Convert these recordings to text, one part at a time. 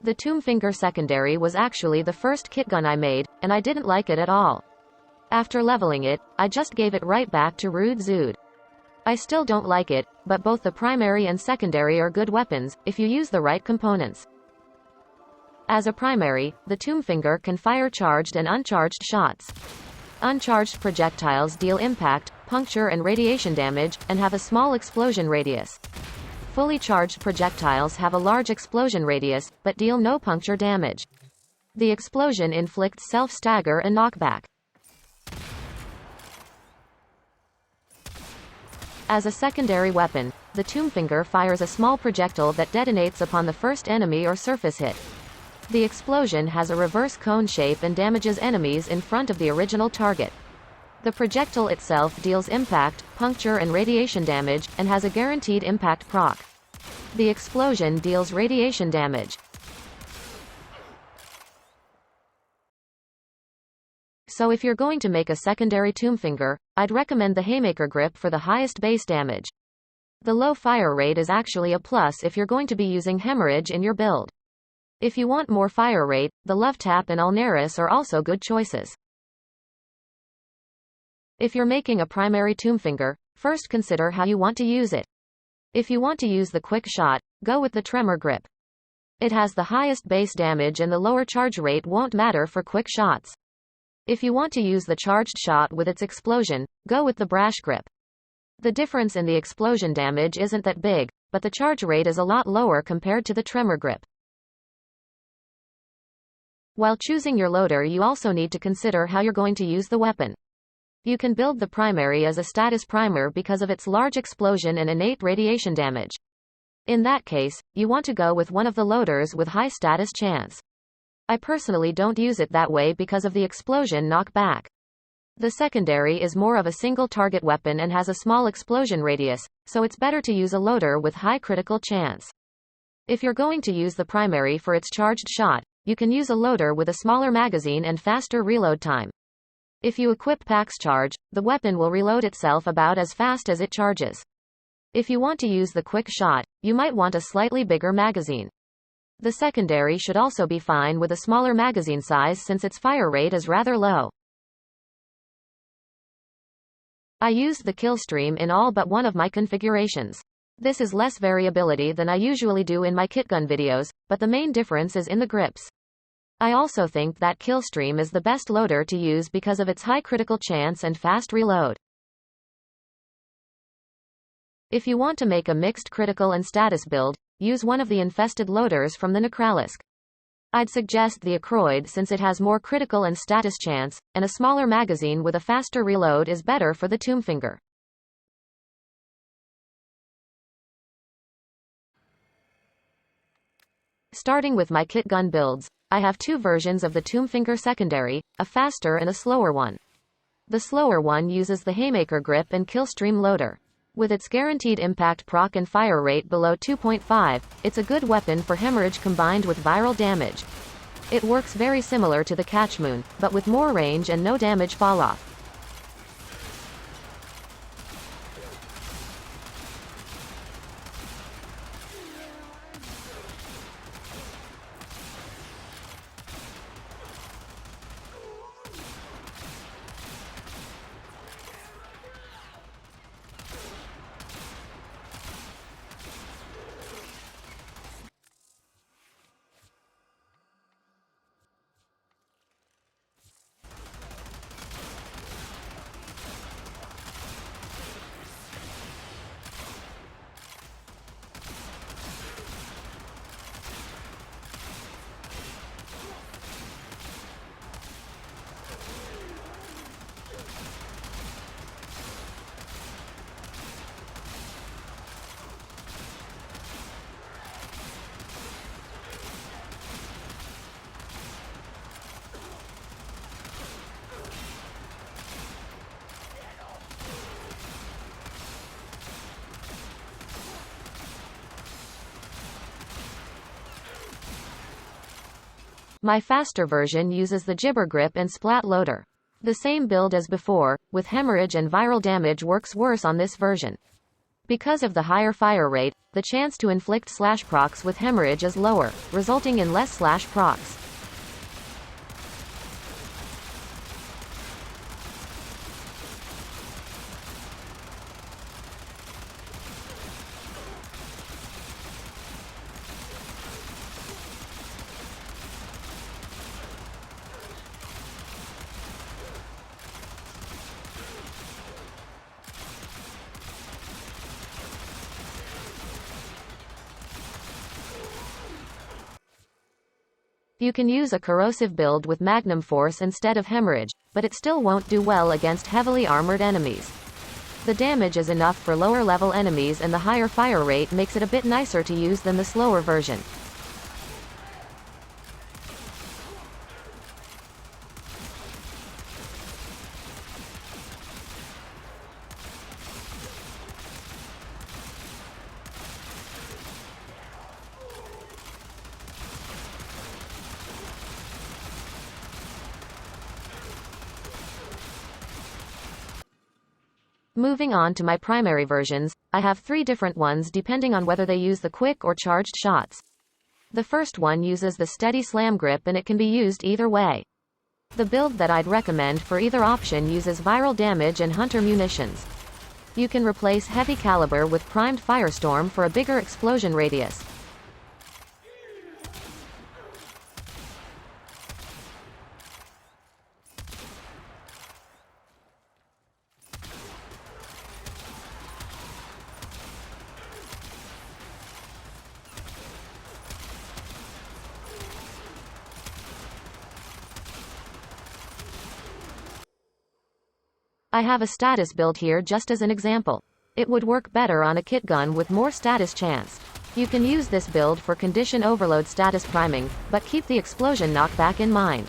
The Tombfinger secondary was actually the first kitgun I made, and I didn't like it at all. After leveling it, I just gave it right back to Rude Zood. I still don't like it, but both the primary and secondary are good weapons, if you use the right components. As a primary, the Tombfinger can fire charged and uncharged shots. Uncharged projectiles deal impact, puncture and radiation damage, and have a small explosion radius. Fully charged projectiles have a large explosion radius, but deal no puncture damage. The explosion inflicts self-stagger and knockback. As a secondary weapon, the Tombfinger fires a small projectile that detonates upon the first enemy or surface hit. The explosion has a reverse cone shape and damages enemies in front of the original target. The projectile itself deals impact, puncture and radiation damage, and has a guaranteed impact proc. The explosion deals radiation damage. So if you're going to make a secondary Tombfinger, I'd recommend the Haymaker grip for the highest base damage. The low fire rate is actually a plus if you're going to be using hemorrhage in your build. If you want more fire rate, the Love Tap and Ulnaris are also good choices. If you're making a primary Tombfinger, first consider how you want to use it. If you want to use the quick shot, go with the Tremor grip. It has the highest base damage and the lower charge rate won't matter for quick shots. If you want to use the charged shot with its explosion, go with the Brash grip. The difference in the explosion damage isn't that big, but the charge rate is a lot lower compared to the Tremor grip. While choosing your loader, you also need to consider how you're going to use the weapon. You can build the primary as a status primer because of its large explosion and innate radiation damage. In that case, you want to go with one of the loaders with high status chance. I personally don't use it that way because of the explosion knockback. The secondary is more of a single target weapon and has a small explosion radius, so it's better to use a loader with high critical chance. If you're going to use the primary for its charged shot, you can use a loader with a smaller magazine and faster reload time. If you equip Pax Charge, the weapon will reload itself about as fast as it charges. If you want to use the quick shot, you might want a slightly bigger magazine. The secondary should also be fine with a smaller magazine size since its fire rate is rather low. I used the kill stream in all but one of my configurations. This is less variability than I usually do in my kitgun videos, but the main difference is in the grips. I also think that kill stream is the best loader to use because of its high critical chance and fast reload. If you want to make a mixed critical and status build, use one of the infested loaders from the Necralisk. I'd suggest the Acroyd since it has more critical and status chance, and a smaller magazine with a faster reload is better for the Tombfinger. Starting with my kitgun builds, I have two versions of the Tombfinger secondary, a faster and a slower one. The slower one uses the Haymaker grip and Killstream loader. With its guaranteed impact proc and fire rate below 2.5, it's a good weapon for hemorrhage combined with viral damage. It works very similar to the Catchmoon, but with more range and no damage falloff. My faster version uses the Gibber grip and Splat loader. The same build as before, with hemorrhage and viral damage works worse on this version. Because of the higher fire rate, the chance to inflict slash procs with hemorrhage is lower, resulting in less slash procs. You can use a corrosive build with Magnum Force instead of Hemorrhage, but it still won't do well against heavily armored enemies. The damage is enough for lower level enemies and the higher fire rate makes it a bit nicer to use than the slower version. Moving on to my primary versions, I have 3 different ones depending on whether they use the quick or charged shots. The first one uses the steady slam grip and it can be used either way. The build that I'd recommend for either option uses viral damage and hunter munitions. You can replace heavy caliber with primed firestorm for a bigger explosion radius. I have a status build here just as an example. It would work better on a kit gun with more status chance. You can use this build for condition overload status priming, but keep the explosion knockback in mind.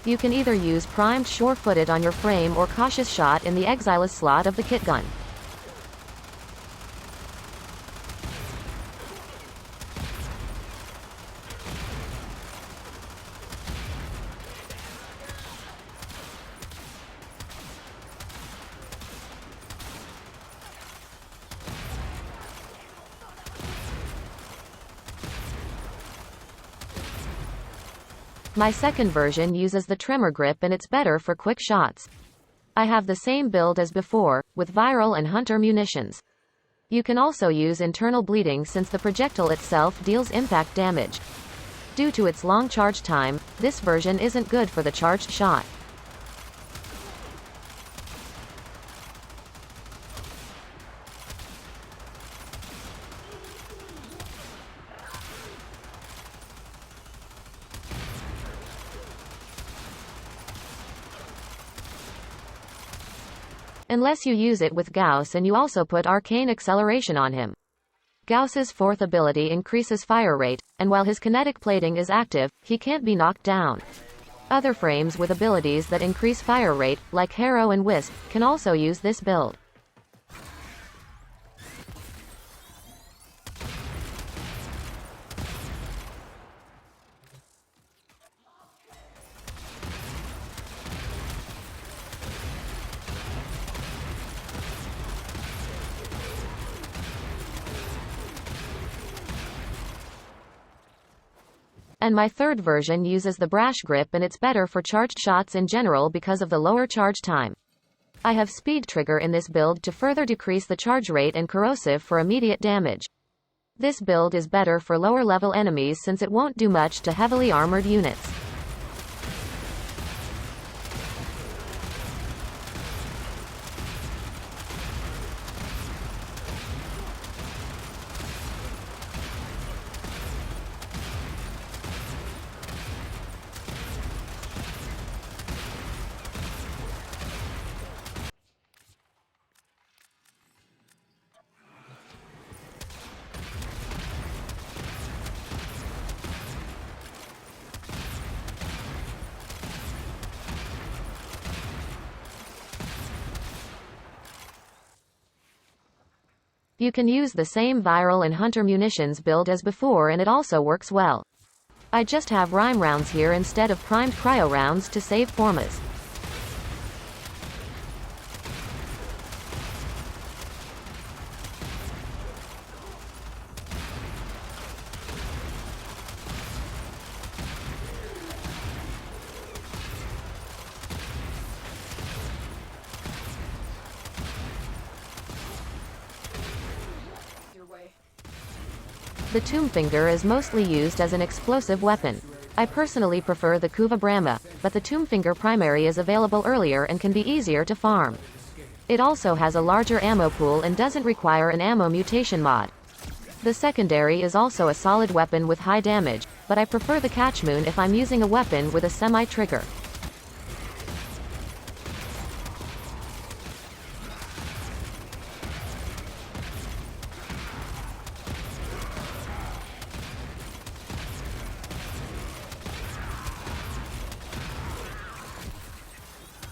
You can either use primed sure-footed on your frame or cautious shot in the Exiles slot of the kit gun. My second version uses the tremor grip and it's better for quick shots. I have the same build as before, with viral and hunter munitions. You can also use internal bleeding since the projectile itself deals impact damage. Due to its long charge time, this version isn't good for the charged shot. Unless you use it with Gauss and you also put arcane acceleration on him. Gauss's fourth ability increases fire rate, and while his kinetic plating is active, he can't be knocked down. Other frames with abilities that increase fire rate, like Harrow and Wisp, can also use this build. And my third version uses the brash grip and it's better for charged shots in general because of the lower charge time. I have speed trigger in this build to further decrease the charge rate and corrosive for immediate damage. This build is better for lower level enemies since it won't do much to heavily armored units. You can use the same viral and hunter munitions build as before and it also works well. I just have rime rounds here instead of primed cryo rounds to save formas. The Tombfinger is mostly used as an explosive weapon. I personally prefer the Kuva Brahma, but the Tombfinger primary is available earlier and can be easier to farm. It also has a larger ammo pool and doesn't require an ammo mutation mod. The secondary is also a solid weapon with high damage, but I prefer the Catchmoon if I'm using a weapon with a semi-trigger.